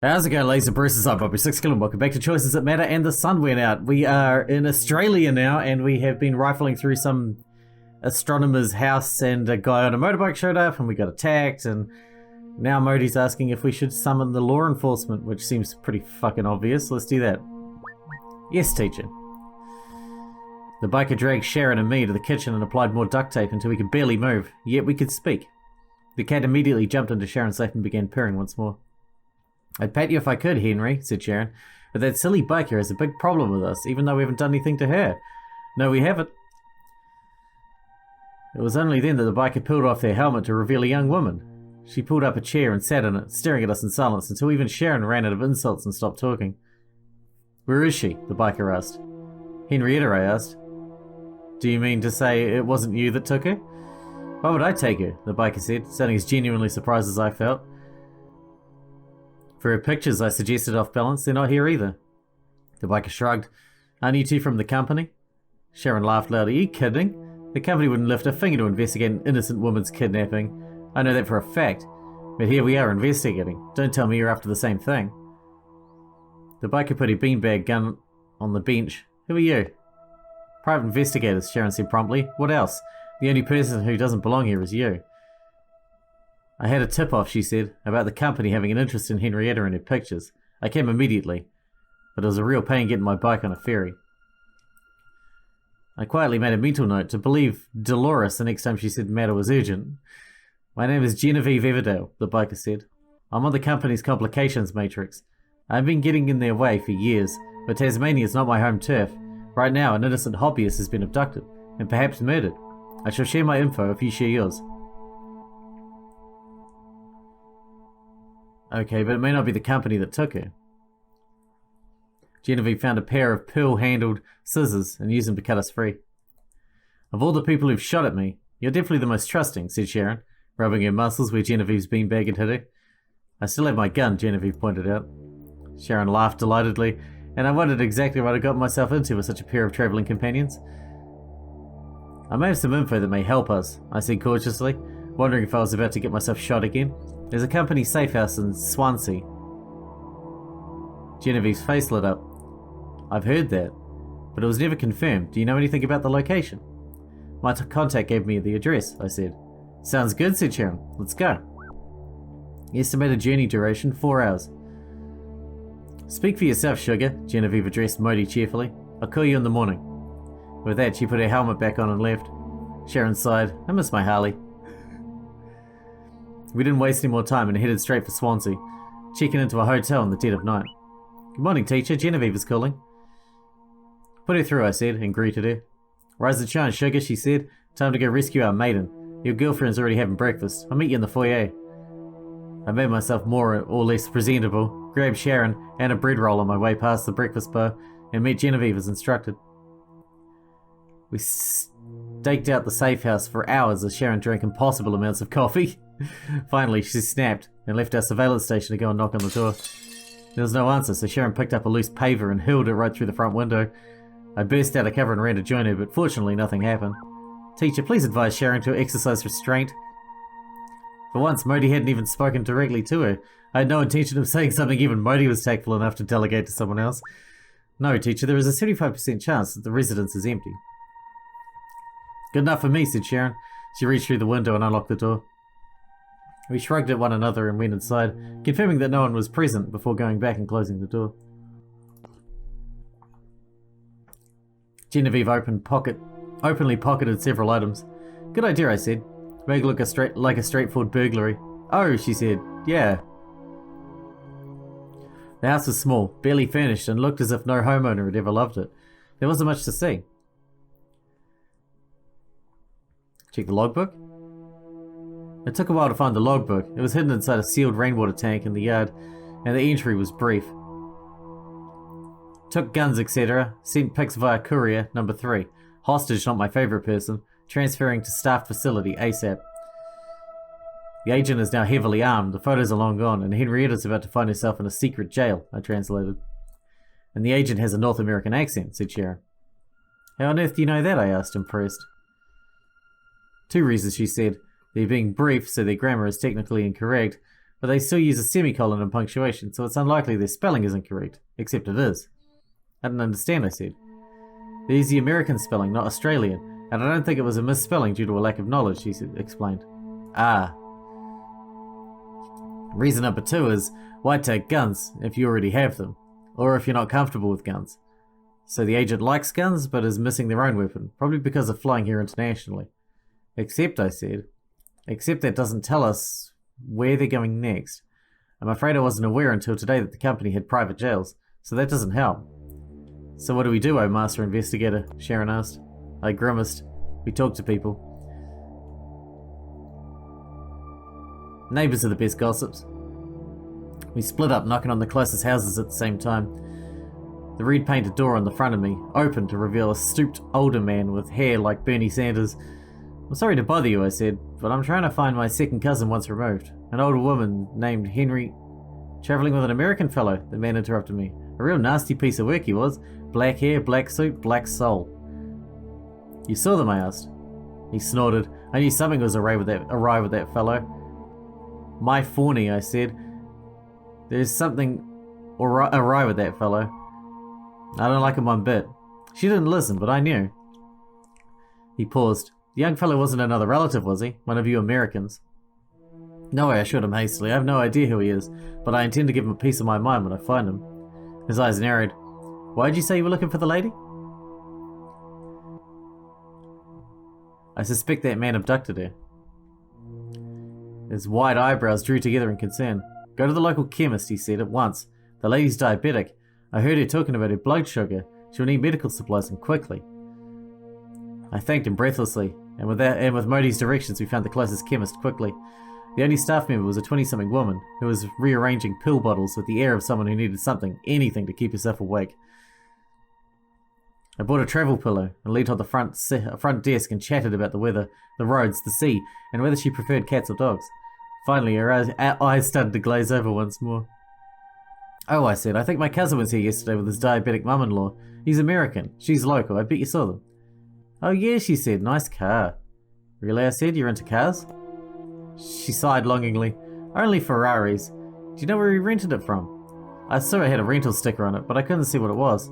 How's it going, ladies and bruises? I'm Bobby Sixkilla. Welcome back to Choices That Matter, and the sun went out. We are in Australia now, and we have been rifling through some astronomer's house, and a guy on a motorbike showed up, and we got attacked, and now Moti's asking if we should summon the law enforcement, which seems pretty fucking obvious. Let's do that. Yes, teacher. The biker dragged Sharon and me to the kitchen and applied more duct tape until we could barely move, yet we could speak. The cat immediately jumped into Sharon's lap and began purring once more. I'd pat you if I could, Henry, said Sharon, but that silly biker has a big problem with us, even though we haven't done anything to her. No, we haven't. It was only then that the biker peeled off their helmet to reveal a young woman. She pulled up a chair and sat in it, staring at us in silence, until even Sharon ran out of insults and stopped talking. Where is she? The biker asked. Henrietta, I asked. Do you mean to say it wasn't you that took her? Why would I take her? The biker said, sounding as genuinely surprised as I felt. For her pictures, I suggested off balance, they're not here either. The biker shrugged. Aren't you two from the company? Sharon laughed loud. Are you kidding? The company wouldn't lift a finger to investigate an innocent woman's kidnapping. I know that for a fact. But here we are investigating. Don't tell me you're after the same thing. The biker put a beanbag gun on the bench. Who are you? Private investigators, Sharon said promptly. What else? The only person who doesn't belong here is you. I had a tip-off, she said, about the company having an interest in Henrietta and her pictures. I came immediately, but it was a real pain getting my bike on a ferry. I quietly made a mental note to believe Dolores the next time she said the matter was urgent. My name is Genevieve Everdale, the biker said. I'm on the company's complications matrix. I've been getting in their way for years, but Tasmania is not my home turf. Right now, an innocent hobbyist has been abducted, and perhaps murdered. I shall share my info if you share yours. Okay, but it may not be the company that took her. Genevieve found a pair of pearl-handled scissors and used them to cut us free. Of all the people who've shot at me, you're definitely the most trusting, said Sharon, rubbing her muscles where Genevieve's beanbag had hit her. I still have my gun, Genevieve pointed out. Sharon laughed delightedly, and I wondered exactly what I got myself into with such a pair of travelling companions. I may have some info that may help us, I said cautiously, wondering if I was about to get myself shot again. There's a company safe house in Swansea. Genevieve's face lit up. I've heard that, but it was never confirmed. Do you know anything about the location? My contact gave me the address, I said. Sounds good, said Sharon. Let's go. Estimated journey duration, 4 hours. Speak for yourself, sugar, Genevieve addressed Moti cheerfully. I'll call you in the morning. With that, she put her helmet back on and left. Sharon sighed. I miss my Harley. We didn't waste any more time and headed straight for Swansea, checking into a hotel in the dead of night. Good morning, teacher. Genevieve is calling. Put her through, I said, and greeted her. Rise and shine, sugar, she said. Time to go rescue our maiden. Your girlfriend's already having breakfast. I'll meet you in the foyer. I made myself more or less presentable, grabbed Sharon and a bread roll on my way past the breakfast bar, and met Genevieve as instructed. We staked out the safe house for hours as Sharon drank impossible amounts of coffee. Finally, she snapped and left our surveillance station to go and knock on the door. There was no answer, so Sharon picked up a loose paver and hurled it right through the front window. I burst out of cover and ran to join her, but fortunately nothing happened. Teacher, please advise Sharon to exercise restraint. For once, Moti hadn't even spoken directly to her. I had no intention of saying something even Moti was tactful enough to delegate to someone else. No, teacher, there is a 75% chance that the residence is empty. Good enough for me, said Sharon. She reached through the window and unlocked the door. We shrugged at one another and went inside, confirming that no one was present before going back and closing the door. Genevieve openly pocketed several items. Good idea, I said. Make it look like a straightforward burglary. Oh, she said. Yeah. The house was small, barely furnished, and looked as if no homeowner had ever loved it. There wasn't much to see. Check the logbook. It took a while to find the logbook. It was hidden inside a sealed rainwater tank in the yard, and the entry was brief. Took guns, etc. Sent pics via courier, number 3. Hostage, not my favourite person. Transferring to staff facility ASAP. The agent is now heavily armed, the photos are long gone, and Henrietta's about to find herself in a secret jail, I translated. And the agent has a North American accent, said Sharon. How on earth do you know that? I asked, impressed. 2 reasons, she said. They're being brief, so their grammar is technically incorrect. but they still use a semicolon in punctuation, so it's unlikely their spelling is incorrect. Except it is. I didn't understand, I said. They use the American spelling, not Australian, and I don't think it was a misspelling due to a lack of knowledge, she explained. Ah. Reason number 2 is, why take guns if you already have them? Or if you're not comfortable with guns. So the agent likes guns, but is missing their own weapon, probably because of flying here internationally. Except, I said, that doesn't tell us where they're going next. I'm afraid I wasn't aware until today that the company had private jails, so that doesn't help. So what do we do, oh master investigator? Sharon asked. I grimaced. We talk to people. Neighbours are the best gossips. We split up, knocking on the closest houses at the same time. The red-painted door on the front of me opened to reveal a stooped older man with hair like Bernie Sanders. I'm sorry to bother you, I said, but I'm trying to find my second cousin once removed. An older woman named Henry... Travelling with an American fellow, the man interrupted me. A real nasty piece of work he was. Black hair, black suit, black soul. You saw them, I asked. He snorted. I knew something was awry with that fellow. My fawny, I said. There's something awry with that fellow. I don't like him one bit. She didn't listen, but I knew. He paused. The young fellow wasn't another relative, was he? One of you Americans? No, I assured him hastily. I have no idea who he is, but I intend to give him a piece of my mind when I find him. His eyes narrowed. Why did you say you were looking for the lady? I suspect that man abducted her. His wide eyebrows drew together in concern. Go to the local chemist, he said, at once. The lady's diabetic. I heard her talking about her blood sugar. She'll need medical supplies and quickly. I thanked him breathlessly, and with Moti's directions we found the closest chemist quickly. The only staff member was a 20-something woman who was rearranging pill bottles with the air of someone who needed something, anything to keep herself awake. I bought a travel pillow and leaned on the front desk and chatted about the weather, the roads, the sea, and whether she preferred cats or dogs. Finally, her eyes started to glaze over once more. Oh, I said, I think my cousin was here yesterday with his diabetic mum-in-law. He's American. She's local. I bet you saw them. Oh yeah, she said. Nice car. Really, I said, you're into cars? She sighed longingly. Only Ferraris. Do you know where he rented it from? I saw it had a rental sticker on it, but I couldn't see what it was.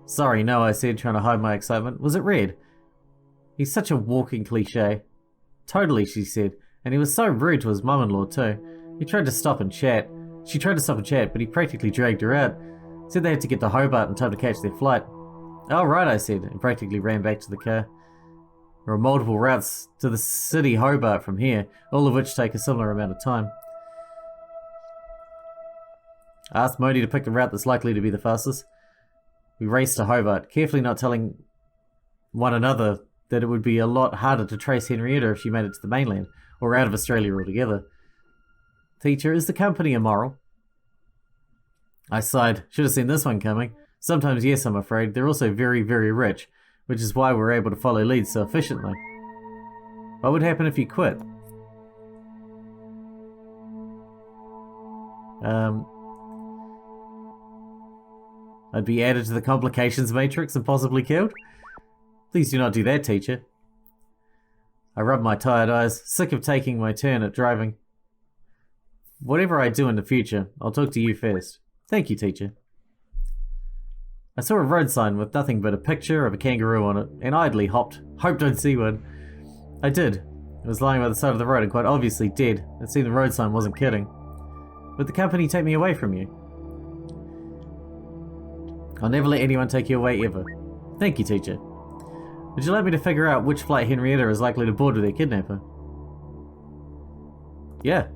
Sorry, no, I said, trying to hide my excitement. Was it red? He's such a walking cliche. Totally, she said. And he was so rude to his mum-in-law too. He tried to stop and chat. She tried to stop and chat, but he practically dragged her out. Said they had to get to Hobart in time to catch their flight. Oh, right, I said, and practically ran back to the car. There are multiple routes to the city Hobart from here, all of which take a similar amount of time. I asked Moti to pick the route that's likely to be the fastest. We raced to Hobart, carefully not telling one another that it would be a lot harder to trace Henrietta if she made it to the mainland, or out of Australia altogether. Teacher, is the company immoral? I sighed. Should have seen this one coming. Sometimes, yes, I'm afraid. They're also very, very rich, which is why we're able to follow leads so efficiently. What would happen if you quit? I'd be added to the complications matrix and possibly killed? Please do not do that, teacher. I rubbed my tired eyes, sick of taking my turn at driving. Whatever I do in the future, I'll talk to you first. Thank you, teacher. I saw a road sign with nothing but a picture of a kangaroo on it, and idly hoped I'd see one. I did. It was lying by the side of the road and quite obviously dead. It seemed the road sign wasn't kidding. Would the company take me away from you? I'll never let anyone take you away ever. Thank you, teacher. Would you like me to figure out which flight Henrietta is likely to board with their kidnapper? Yeah.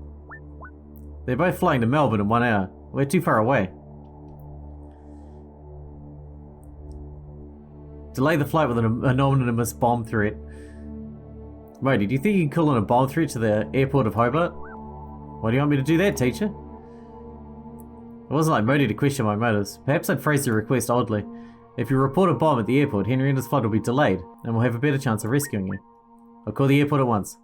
They're both flying to Melbourne in 1 hour. We're too far away. Delay the flight with an anonymous bomb threat. Moti, do you think you can call in a bomb threat to the airport of Hobart? Why do you want me to do that, teacher? It wasn't like Moti to question my motives. Perhaps I'd phrased the request oddly. If you report a bomb at the airport, Henrietta's flight will be delayed, and we'll have a better chance of rescuing you. I'll call the airport at once.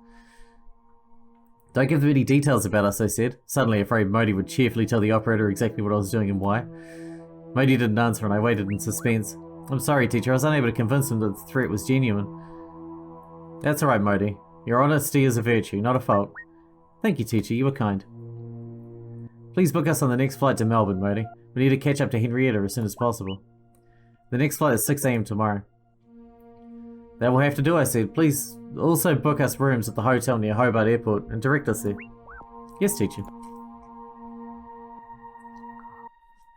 Don't give them any details about us, I said, suddenly afraid Moti would cheerfully tell the operator exactly what I was doing and why. Moti didn't answer and I waited in suspense. I'm sorry, teacher, I was unable to convince him that the threat was genuine. That's alright, Moti. Your honesty is a virtue, not a fault. Thank you, teacher. You were kind. Please book us on the next flight to Melbourne, Moti. We need to catch up to Henrietta as soon as possible. The next flight is 6 AM tomorrow. That will have to do, I said. Please also book us rooms at the hotel near Hobart Airport and direct us there. Yes, teacher.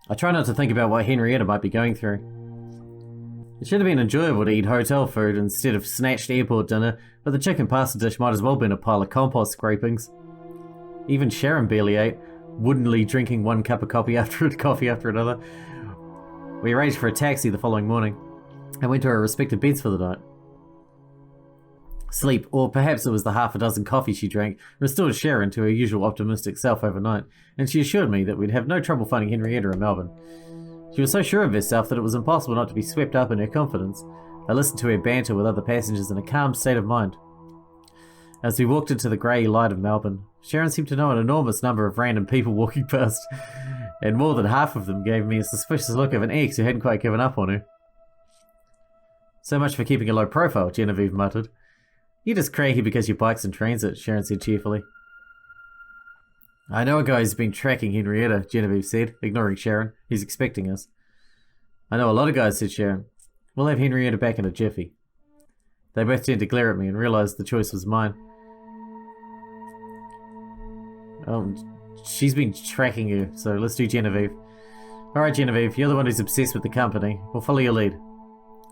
I try not to think about what Henrietta might be going through. It should have been enjoyable to eat hotel food instead of snatched airport dinner, but the chicken pasta dish might as well have been a pile of compost scrapings. Even Sharon barely ate, woodenly drinking one cup of coffee after another. We arranged for a taxi the following morning and went to our respective beds for the night. Sleep, or perhaps it was the half a dozen coffee she drank, restored Sharon to her usual optimistic self overnight, and she assured me that we'd have no trouble finding Henrietta in Melbourne. She was so sure of herself that it was impossible not to be swept up in her confidence. I listened to her banter with other passengers in a calm state of mind. As we walked into the grey light of Melbourne, Sharon seemed to know an enormous number of random people walking past, and more than half of them gave me a suspicious look of an ex who hadn't quite given up on her. So much for keeping a low profile, Genevieve muttered. You're just cranky because your bike's in transit, Sharon said cheerfully. I know a guy who's been tracking Henrietta, Genevieve said, ignoring Sharon. He's expecting us. I know a lot of guys, said Sharon. We'll have Henrietta back in a jiffy. They both turned to glare at me and realised the choice was mine. She's been tracking you, so let's do Genevieve. Alright, Genevieve, you're the one who's obsessed with the company. We'll follow your lead.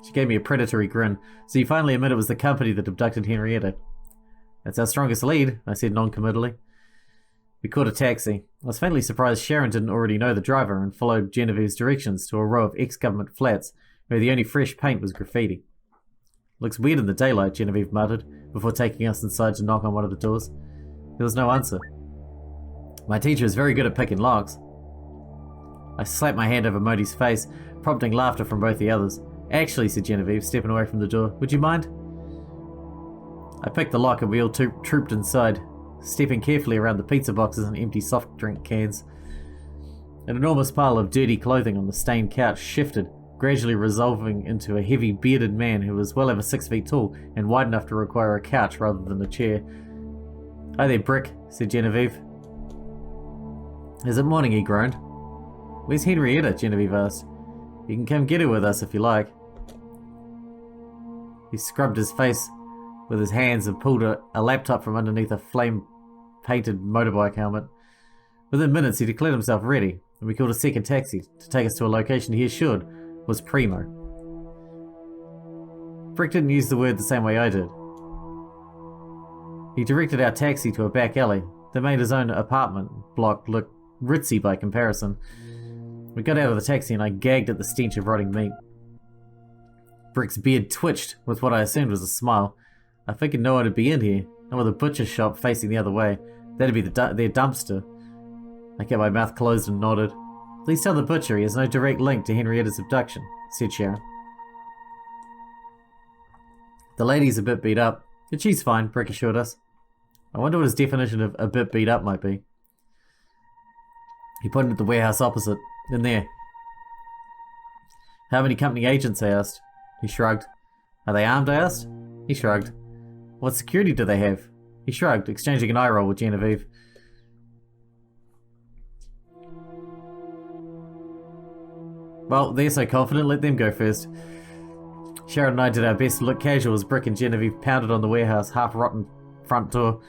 She gave me a predatory grin, so you finally admit it was the company that abducted Henrietta. That's our strongest lead, I said non-committally. We caught a taxi. I was faintly surprised Sharon didn't already know the driver and followed Genevieve's directions to a row of ex-government flats where the only fresh paint was graffiti. Looks weird in the daylight, Genevieve muttered, before taking us inside to knock on one of the doors. There was no answer. My teacher is very good at picking locks. I slapped my hand over Moti's face, prompting laughter from both the others. Actually, said Genevieve, stepping away from the door, would you mind? I picked the lock and we all trooped inside, stepping carefully around the pizza boxes and empty soft drink cans. An enormous pile of dirty clothing on the stained couch shifted, gradually resolving into a heavy bearded man who was well over 6 feet tall and wide enough to require a couch rather than a chair. Hi there, Brick, said Genevieve. Is it morning? He groaned. Where's Henrietta? Genevieve asked. You can come get her with us if you like. He scrubbed his face with his hands and pulled a laptop from underneath a flame-painted motorbike helmet. Within minutes, he declared himself ready, and we called a second taxi to take us to a location he assured was primo. Brick didn't use the word the same way I did. He directed our taxi to a back alley that made his own apartment block look ritzy by comparison. We got out of the taxi and I gagged at the stench of rotting meat. Brick's beard twitched with what I assumed was a smile. I figured no one would be in here, not with a butcher shop facing the other way. That'd be their dumpster. I kept my mouth closed and nodded. Please tell the butcher he has no direct link to Henrietta's abduction, said Sharon. The lady's a bit beat up, but she's fine, Brick assured us. I wonder what his definition of a bit beat up might be. He pointed at the warehouse opposite. In there. How many company agents? I asked. He shrugged. Are they armed? I asked. He shrugged. What security do they have? He shrugged, exchanging an eye roll with Genevieve. Well, they're so confident, let them go first. Sharon and I did our best to look casual as Brick and Genevieve pounded on the warehouse half-rotten front door.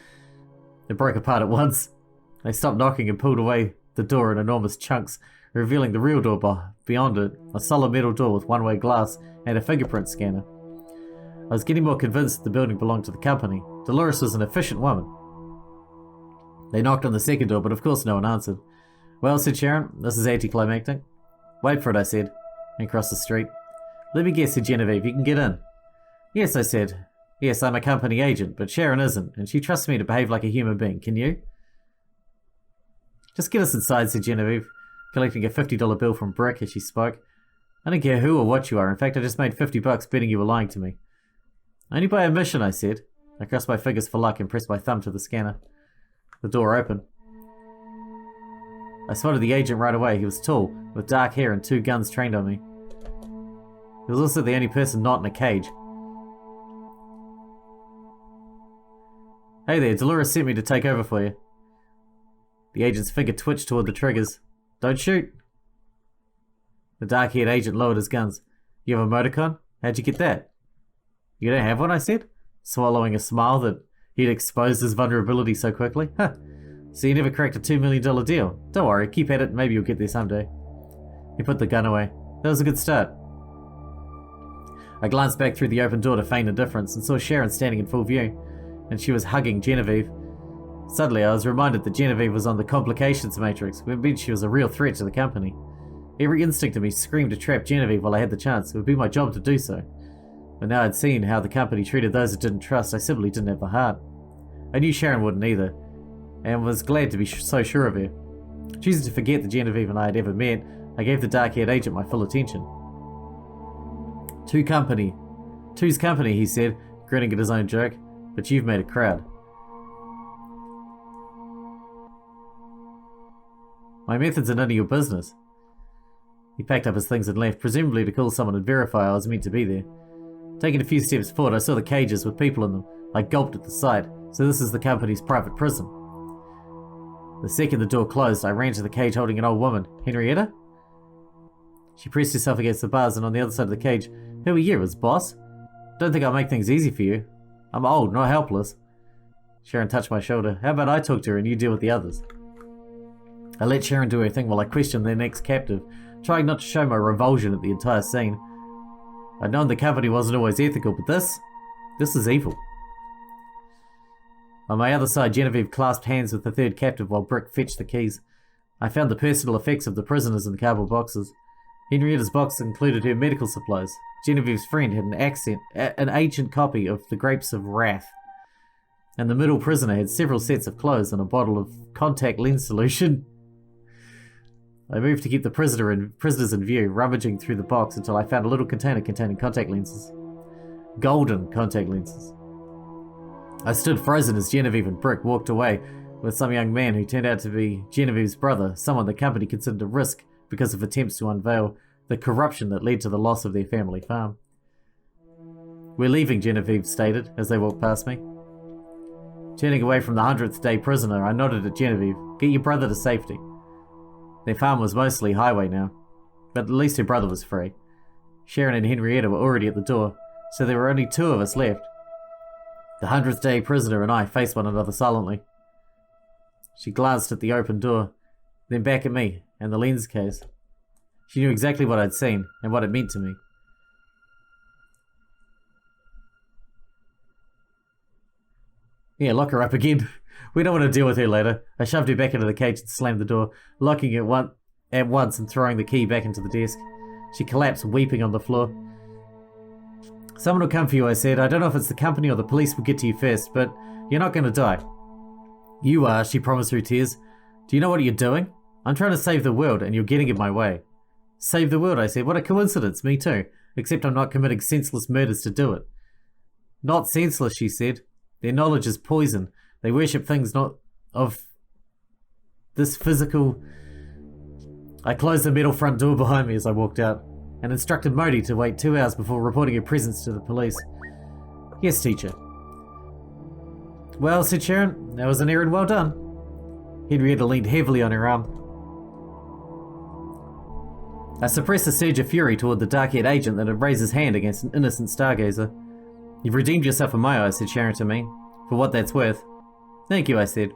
It broke apart at once. They stopped knocking and pulled away the door in enormous chunks, revealing the real door beyond it, a solid metal door with one-way glass and a fingerprint scanner. I was getting more convinced that the building belonged to the company. Dolores was an efficient woman. They knocked on the second door, but of course no one answered. Well, said Sharon, this is anticlimactic. Wait for it, I said, and crossed the street. Let me guess, said Genevieve, you can get in. Yes, I said. Yes, I'm a company agent, but Sharon isn't, and she trusts me to behave like a human being. Can you? Just get us inside, said Genevieve, collecting a $50 bill from Brick as she spoke. I don't care who or what you are. In fact, I just made $50 betting you were lying to me. Only by omission, I said. I crossed my fingers for luck and pressed my thumb to the scanner. The door opened. I spotted the agent right away. He was tall, with dark hair and 2 guns trained on me. He was also the only person not in a cage. Hey there, Dolores sent me to take over for you. The agent's finger twitched toward the triggers. Don't shoot. The dark-haired agent lowered his guns. You have a motorcon? How'd you get that? You don't have one, I said, swallowing a smile that he'd exposed his vulnerability so quickly. Huh. So you never cracked a $2 million deal. Don't worry, keep at it, maybe you'll get there someday. He put the gun away. That was a good start. I glanced back through the open door to feign indifference and saw Sharon standing in full view, and she was hugging Genevieve. Suddenly, I was reminded that Genevieve was on the complications matrix, which meant she was a real threat to the company. Every instinct of me screamed to trap Genevieve while I had the chance. It would be my job to do so. But now I'd seen how the company treated those it didn't trust, I simply didn't have the heart. I knew Sharon wouldn't either, and was glad to be so sure of her. Choosing to forget that Genevieve and I had ever met, I gave the dark-haired agent my full attention. Two's company, he said, grinning at his own joke, but you've made a crowd. My methods are none of your business. He packed up his things and left, presumably to call someone and verify I was meant to be there. Taking a few steps forward, I saw the cages with people in them. I gulped at the sight. So this is the company's private prison. The second the door closed, I ran to the cage holding an old woman. Henrietta? She pressed herself against the bars, and on the other side of the cage, who are you, his boss? Don't think I'll make things easy for you. I'm old, not helpless. Sharon touched my shoulder. How about I talk to her and you deal with the others? I let Sharon do her thing while I questioned their next captive, trying not to show my revulsion at the entire scene. I'd known the company wasn't always ethical, but this is evil. On my other side, Genevieve clasped hands with the third captive while Brick fetched the keys. I found the personal effects of the prisoners in the cardboard boxes. Henrietta's box included her medical supplies. Genevieve's friend had an ancient copy of The Grapes of Wrath. And the middle prisoner had several sets of clothes and a bottle of contact lens solution. I moved to keep the prisoners in view, rummaging through the box until I found a little container containing contact lenses. Golden contact lenses. I stood frozen as Genevieve and Brick walked away with some young man who turned out to be Genevieve's brother, someone the company considered a risk because of attempts to unveil the corruption that led to the loss of their family farm. We're leaving, Genevieve stated as they walked past me. Turning away from the 100th day prisoner, I nodded at Genevieve. Get your brother to safety. Their farm was mostly highway now, but at least her brother was free. Sharon and Henrietta were already at the door, so there were only two of us left. The 100th day prisoner and I faced one another silently. She glanced at the open door, then back at me and the lens case. She knew exactly what I'd seen and what it meant to me. Yeah, lock her up again. We don't want to deal with her later. I shoved her back into the cage and slammed the door, locking it at once and throwing the key back into the desk. She collapsed, weeping on the floor. Someone will come for you, I said. I don't know if it's the company or the police will get to you first, but you're not going to die. You are, she promised through tears. Do you know what you're doing? I'm trying to save the world, and you're getting in my way. Save the world, I said. What a coincidence. Me too. Except I'm not committing senseless murders to do it. Not senseless, she said. Their knowledge is poison. They worship things not of this physical... I closed the metal front door behind me as I walked out, and instructed Moti to wait 2 hours before reporting her presence to the police. Yes, teacher. Well, said Sharon, that was an errand well done. Henrietta leaned heavily on her arm. I suppressed a surge of fury toward the dark-haired agent that had raised his hand against an innocent stargazer. You've redeemed yourself in my eyes, said Sharon to me, for what that's worth. Thank you, I said.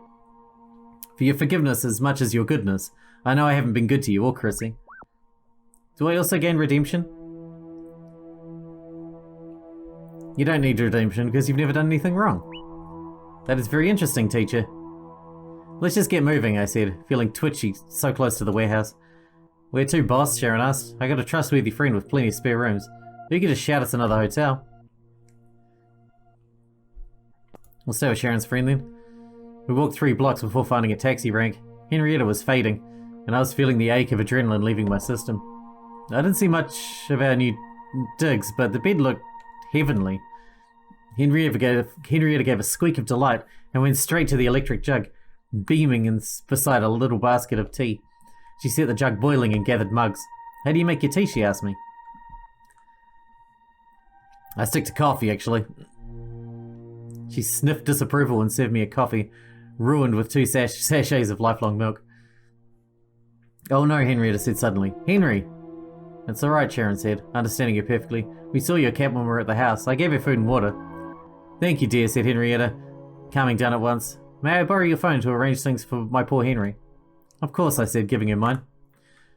For your forgiveness as much as your goodness. I know I haven't been good to you or Chrissy. Do I also gain redemption? You don't need redemption because you've never done anything wrong. That is very interesting, teacher. Let's just get moving, I said, feeling twitchy so close to the warehouse. Where to, boss? Sharon asked. I got a trustworthy friend with plenty of spare rooms. You could just shout us another hotel. We'll stay with Sharon's friend then. We walked 3 blocks before finding a taxi rank. Henrietta was fading, and I was feeling the ache of adrenaline leaving my system. I didn't see much of our new digs, but the bed looked heavenly. Henrietta gave a squeak of delight and went straight to the electric jug, beaming beside a little basket of tea. She set the jug boiling and gathered mugs. How do you make your tea, she asked me. I stick to coffee, actually. She sniffed disapproval and served me a coffee, ruined with 2 sachets of lifelong milk. Oh no, Henrietta said suddenly. Henry! It's alright, Sharon said, understanding her perfectly. We saw your cat when we were at the house. I gave her food and water. Thank you, dear, said Henrietta, calming down at once. May I borrow your phone to arrange things for my poor Henry? Of course, I said, giving her mine.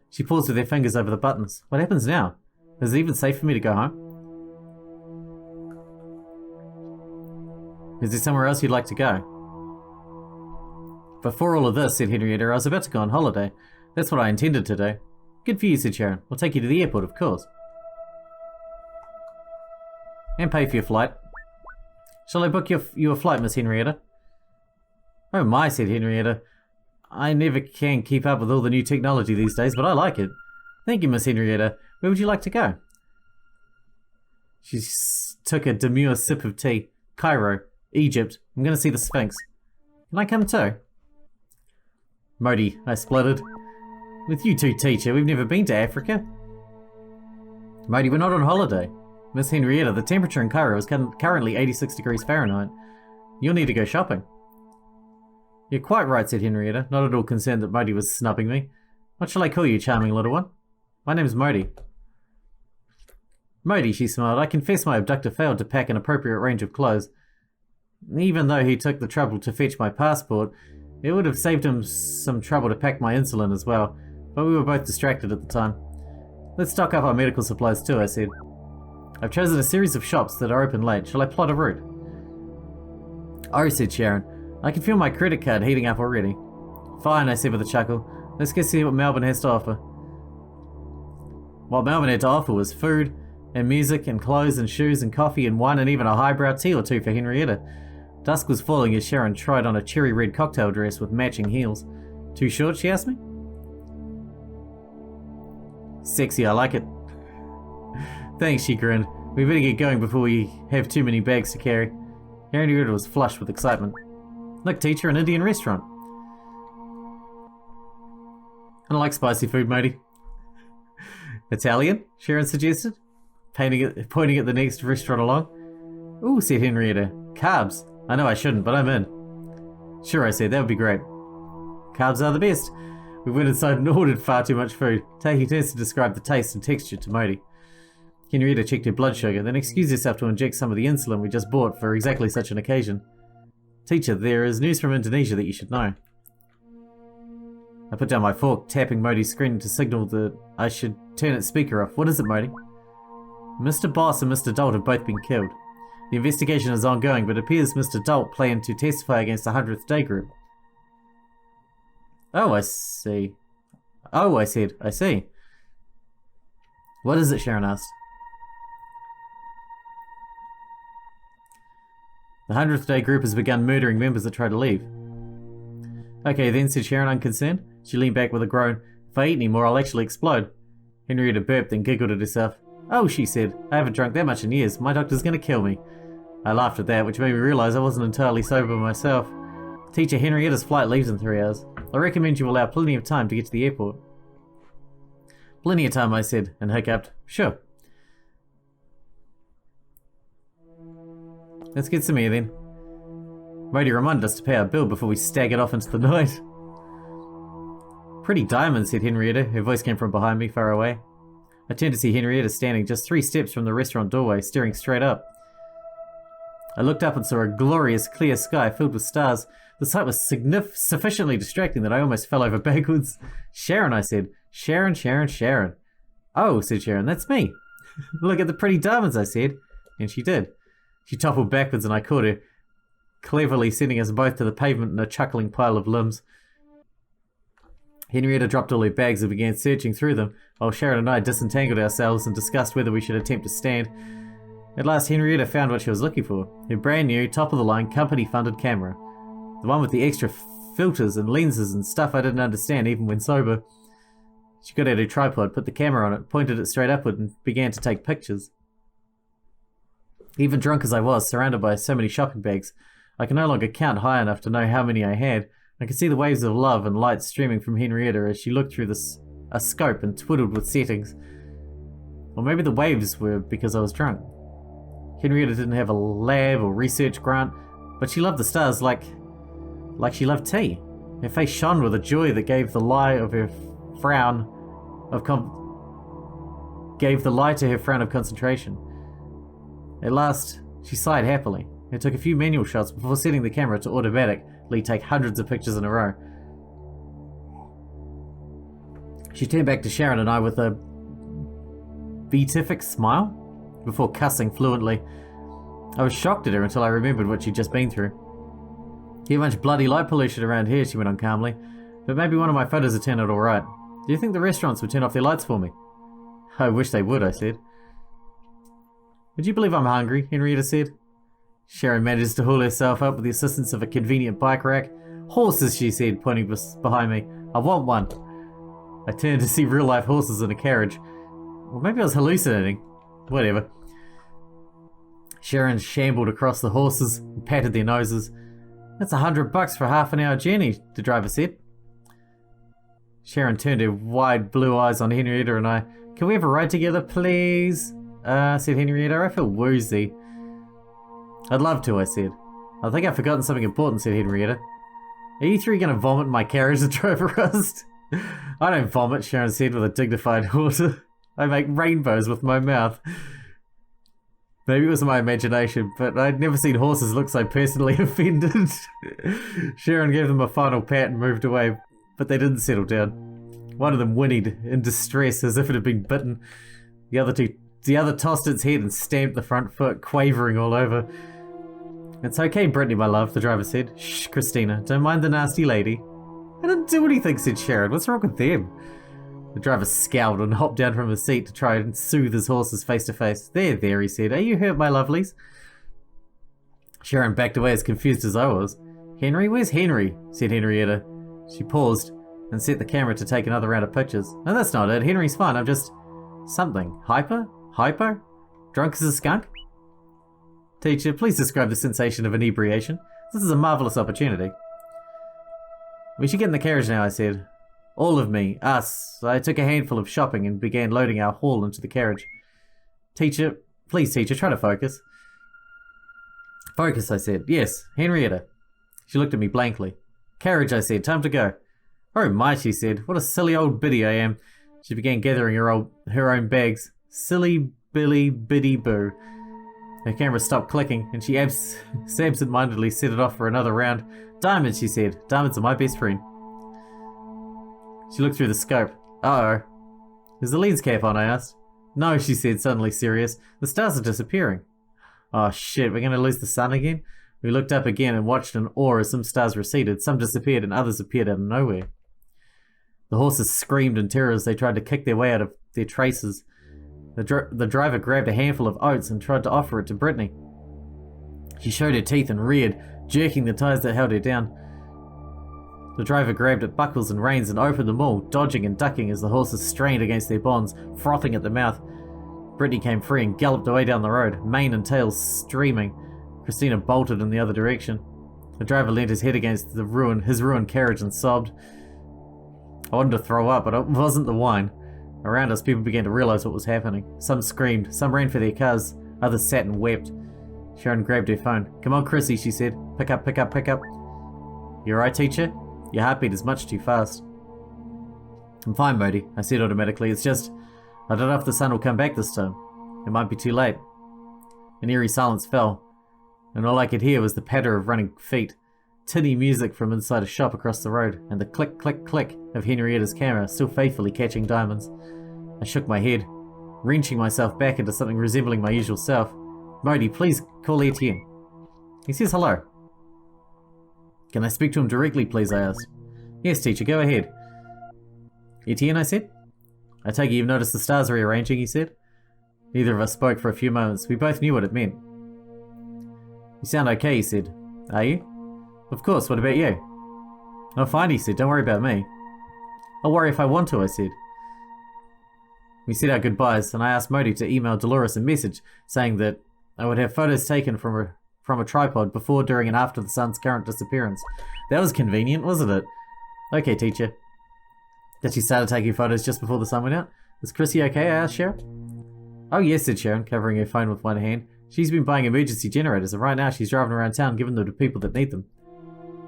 She paused with her fingers over the buttons. What happens now? Is it even safe for me to go home? Is there somewhere else you'd like to go? Before all of this, said Henrietta, I was about to go on holiday. That's what I intended to do. Good for you, said Sharon. We'll take you to the airport, of course. And pay for your flight. Shall I book you a flight, Miss Henrietta? Oh my, said Henrietta. I never can keep up with all the new technology these days, but I like it. Thank you, Miss Henrietta. Where would you like to go? She took a demure sip of tea. Cairo, Egypt. I'm going to see the Sphinx. Can I come too? Moti, I spluttered. With you two, teacher, we've never been to Africa. Moti, we're not on holiday. Miss Henrietta, the temperature in Cairo is currently 86 degrees Fahrenheit. You'll need to go shopping. You're quite right, said Henrietta, not at all concerned that Moti was snubbing me. What shall I call you, charming little one? My name's Moti. Moti, she smiled, I confess my abductor failed to pack an appropriate range of clothes. Even though he took the trouble to fetch my passport, it would have saved him some trouble to pack my insulin as well, but we were both distracted at the time. Let's stock up our medical supplies too, I said. I've chosen a series of shops that are open late. Shall I plot a route? Oh, said Sharon. I can feel my credit card heating up already. Fine, I said with a chuckle. Let's go see what Melbourne has to offer. What Melbourne had to offer was food, and music, and clothes, and shoes, and coffee, and wine, and even a highbrow tea or two for Henrietta. Dusk was falling as Sharon tried on a cherry red cocktail dress with matching heels. Too short, she asked me? Sexy, I like it. Thanks, she grinned. We better get going before we have too many bags to carry. Henrietta was flushed with excitement. Look, teacher, an Indian restaurant. I don't like spicy food, Moti. Italian? Sharon suggested, pointing at the next restaurant along. Ooh, said Henrietta. Carbs. I know I shouldn't, but I'm in. Sure, I said, that would be great. Carbs are the best. We went inside and ordered far too much food, taking turns to describe the taste and texture to Moti. Henrietta checked her blood sugar, then excused herself to inject some of the insulin we just bought for exactly such an occasion. Teacher, there is news from Indonesia that you should know. I put down my fork, tapping Moti's screen to signal that I should turn its speaker off. What is it, Moti? Mr. Boss and Mr. Dolt have both been killed. The investigation is ongoing, but it appears Mr. Dolt planned to testify against the 100th Day Group. Oh, I see. Oh, I said. I see. What is it, Sharon asked. The 100th Day Group has begun murdering members that try to leave. Okay then, said Sharon, unconcerned. She leaned back with a groan. If I eat any more, I'll actually explode. Henrietta burped and giggled at herself. Oh, she said, I haven't drunk that much in years. My doctor's going to kill me. I laughed at that, which made me realise I wasn't entirely sober myself. Teacher, Henrietta's flight leaves in 3 hours. I recommend you allow plenty of time to get to the airport. Plenty of time, I said, and hiccuped. Sure. Let's get some air then. Moti reminded us to pay our bill before we staggered off into the night. Pretty diamond, said Henrietta. Her voice came from behind me, far away. I turned to see Henrietta standing just 3 steps from the restaurant doorway, staring straight up. I looked up and saw a glorious clear sky filled with stars. The sight was sufficiently distracting that I almost fell over backwards. Sharon, I said. Sharon, Sharon, Sharon. Oh, said Sharon, that's me. Look at the pretty diamonds, I said. And she did. She toppled backwards and I caught her, cleverly sending us both to the pavement in a chuckling pile of limbs. Henrietta dropped all her bags and began searching through them, while Sharon and I disentangled ourselves and discussed whether we should attempt to stand. At last, Henrietta found what she was looking for. Her brand new, top-of-the-line, company-funded camera. The one with the extra filters and lenses and stuff I didn't understand even when sober. She got out her tripod, put the camera on it, pointed it straight upward and began to take pictures. Even drunk as I was, surrounded by so many shopping bags, I could no longer count high enough to know how many I had. I could see the waves of love and light streaming from Henrietta as she looked through a scope and twiddled with settings. Or maybe the waves were because I was drunk. Henrietta didn't have a lab or research grant, but she loved the stars like like she loved tea. Her face shone with a joy that gave the lie to her frown of concentration. At last, she sighed happily. It took a few manual shots before setting the camera to automatically take hundreds of pictures in a row. She turned back to Sharon and I with a beatific smile before cussing fluently. I was shocked at her until I remembered what she'd just been through. "Get much bloody light pollution around here," she went on calmly, "but maybe one of my photos will turn out alright. Do you think the restaurants would turn off their lights for me?" "I wish they would," I said. "Would you believe I'm hungry?" Henrietta said. Sharon managed to haul herself up with the assistance of a convenient bike rack. "Horses," she said, pointing behind me. "I want one." I turned to see real-life horses in a carriage. Or maybe I was hallucinating. Whatever. Sharon shambled across the horses and patted their noses. "That's $100 for a half-an-hour journey," the driver said. Sharon turned her wide blue eyes on Henrietta and I. "Can we have a ride together, please?" Said Henrietta. "I feel woozy." "I'd love to," I said. "I think I've forgotten something important," said Henrietta. "Are you three going to vomit in my carriage?" the driver asked. "I don't vomit," Sharon said with a dignified order. "I make rainbows with my mouth." Maybe it was my imagination, but I'd never seen horses look so personally offended. Sharon gave them a final pat and moved away, but they didn't settle down. One of them whinnied in distress as if it had been bitten. The other tossed its head and stamped the front foot, quavering all over. "It's okay, Brittany, my love," the driver said. "Shh, Christina, don't mind the nasty lady." "I didn't do anything," said Sharon. "What's wrong with them?" The driver scowled and hopped down from his seat to try and soothe his horses face to face. There, he said. "Are you hurt, my lovelies?" Sharon backed away as confused as I was. "Henry? Where's Henry?" said Henrietta. She paused and set the camera to take another round of pictures. "No, that's not it. Henry's fine. I'm just... something. Hyper? Drunk as a skunk?" "Teacher, please describe the sensation of inebriation. This is a marvellous opportunity." "We should get in the carriage now," I said. "All of me. Us." I took a handful of shopping and began loading our haul into the carriage. Please, teacher, try to focus." "Focus," I said. "Yes, Henrietta." She looked at me blankly. "Carriage," I said. "Time to go." "Oh my," she said. "What a silly old biddy I am." She began gathering her own bags. Silly Billy Biddy Boo. Her camera stopped clicking, and she absent-mindedly set it off for another round. "Diamonds," she said. "Diamonds are my best friend." She looked through the scope. "Uh-oh. Is the lens cap on?" I asked. "No," she said, suddenly serious. "The stars are disappearing." "Oh shit, we're going to lose the sun again?" We looked up again and watched in awe as some stars receded, some disappeared, and others appeared out of nowhere. The horses screamed in terror as they tried to kick their way out of their traces. The driver grabbed a handful of oats and tried to offer it to Brittany. She showed her teeth and reared, jerking the ties that held her down. The driver grabbed at buckles and reins and opened them all, dodging and ducking as the horses strained against their bonds, frothing at the mouth. Brittany came free and galloped away down the road, mane and tail streaming. Christina bolted in the other direction. The driver leant his head against his ruined carriage and sobbed. I wanted to throw up, but it wasn't the wine. Around us, people began to realize what was happening. Some screamed, some ran for their cars, others sat and wept. Sharon grabbed her phone. "Come on, Chrissy," she said. Pick up. "You alright, teacher? Your heartbeat is much too fast." "I'm fine, Moti," I said automatically. "It's just, I don't know if the sun will come back this time. It might be too late." An eerie silence fell, and all I could hear was the patter of running feet, tinny music from inside a shop across the road, and the click, click, click of Henrietta's camera still faithfully catching diamonds. I shook my head, wrenching myself back into something resembling my usual self. "Moti, please call Etienne." "He says hello." "Can I speak to him directly, please?" I asked. "Yes, teacher, go ahead." "Etienne," I said. "I take it you've noticed the stars rearranging," he said. Neither of us spoke for a few moments. We both knew what it meant. "You sound okay," he said. "Are you?" "Of course, what about you?" "I'm fine," he said. "Don't worry about me." "I'll worry if I want to," I said. We said our goodbyes, and I asked Moti to email Dolores a message saying that I would have photos taken from a tripod before, during, and after the sun's current disappearance. That was convenient, wasn't it? "Okay, teacher." That she started taking photos just before the sun went out. "Is Chrissy okay?" I asked Sharon. "Oh yes," said Sharon, covering her phone with one hand. "She's been buying emergency generators, and right now she's driving around town giving them to people that need them."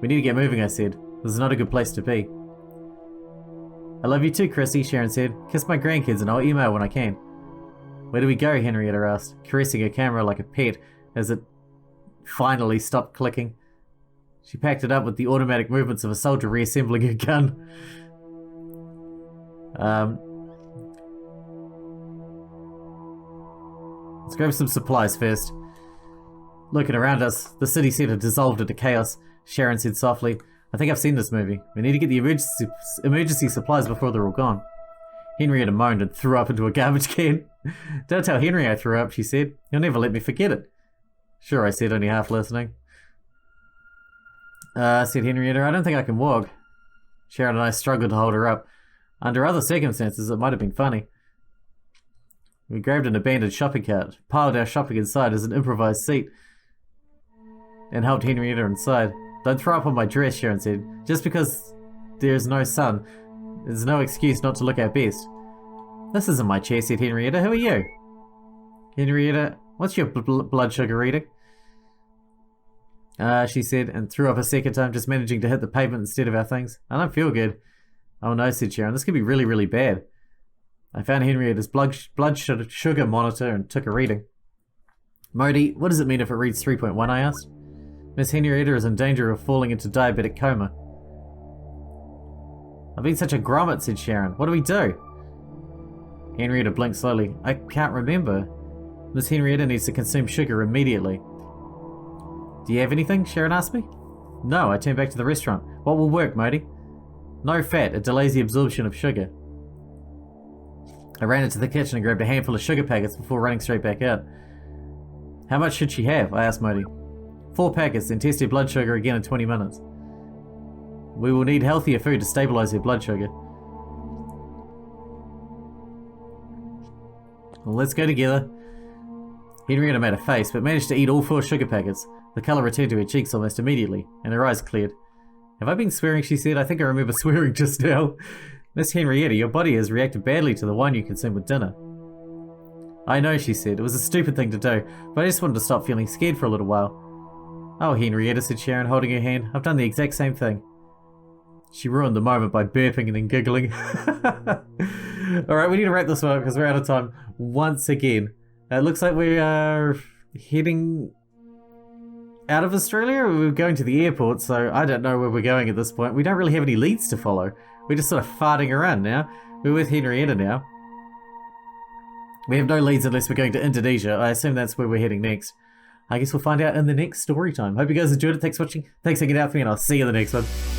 We need to get moving, I said. This is not a good place to be. I love you too, Chrissy, Sharon said. Kiss my grandkids and I'll email when I can. Where do we go? Henrietta asked, caressing her camera like a pet as it finally stopped clicking. She packed it up with the automatic movements of a soldier reassembling a gun. Let's grab some supplies first. Looking around us, the city centre dissolved into chaos, Sharon said softly. I think I've seen this movie. We need to get the emergency supplies before they're all gone. Henrietta moaned and threw up into a garbage can. Don't tell Henry I threw up, she said. He'll never let me forget it. Sure, I said, only half listening. Said Henrietta, I don't think I can walk. Sharon and I struggled to hold her up. Under other circumstances, it might have been funny. We grabbed an abandoned shopping cart, piled our shopping inside as an improvised seat, and helped Henrietta inside. Don't throw up on my dress, Sharon said. Just because there's no sun, there's no excuse not to look our best. This isn't my chair, said Henrietta. Who are you? Henrietta, what's your blood sugar reading? She said, and threw up a second time, just managing to hit the pavement instead of our things. I don't feel good. Oh no, said Sharon. This could be really, really bad. I found Henrietta's blood sugar monitor and took a reading. Moti, what does it mean if it reads 3.1, I asked. Miss Henrietta is in danger of falling into diabetic coma. I've been such a grommet, said Sharon. What do we do? Henrietta blinked slowly. I can't remember. Miss Henrietta needs to consume sugar immediately. Do you have anything? Sharon asked me. No, I turned back to the restaurant. What will work, Moti? No fat. It delays the absorption of sugar. I ran into the kitchen and grabbed a handful of sugar packets before running straight back out. How much should she have? I asked Moti. 4 packets, then test her blood sugar again in 20 minutes. We will need healthier food to stabilize her blood sugar. Well, let's go together. Henrietta made a face, but managed to eat all 4 sugar packets. The colour returned to her cheeks almost immediately, and her eyes cleared. Have I been swearing, she said. I think I remember swearing just now. Miss Henrietta, your body has reacted badly to the wine you consumed with dinner. I know, she said. It was a stupid thing to do, but I just wanted to stop feeling scared for a little while. Oh, Henrietta, said Sharon, holding her hand. I've done the exact same thing. She ruined the moment by burping and then giggling. Alright, we need to wrap this one up because we're out of time once again. It looks like we are heading out of Australia. We're going to the airport, so I don't know where we're going at this point. We don't really have any leads to follow. We're just sort of farting around now. We're with Henrietta now. We have no leads unless we're going to Indonesia. I assume that's where we're heading next. I guess we'll find out in the next story time. Hope you guys enjoyed it. Thanks for watching. Thanks for hanging out with me, and I'll see you in the next one.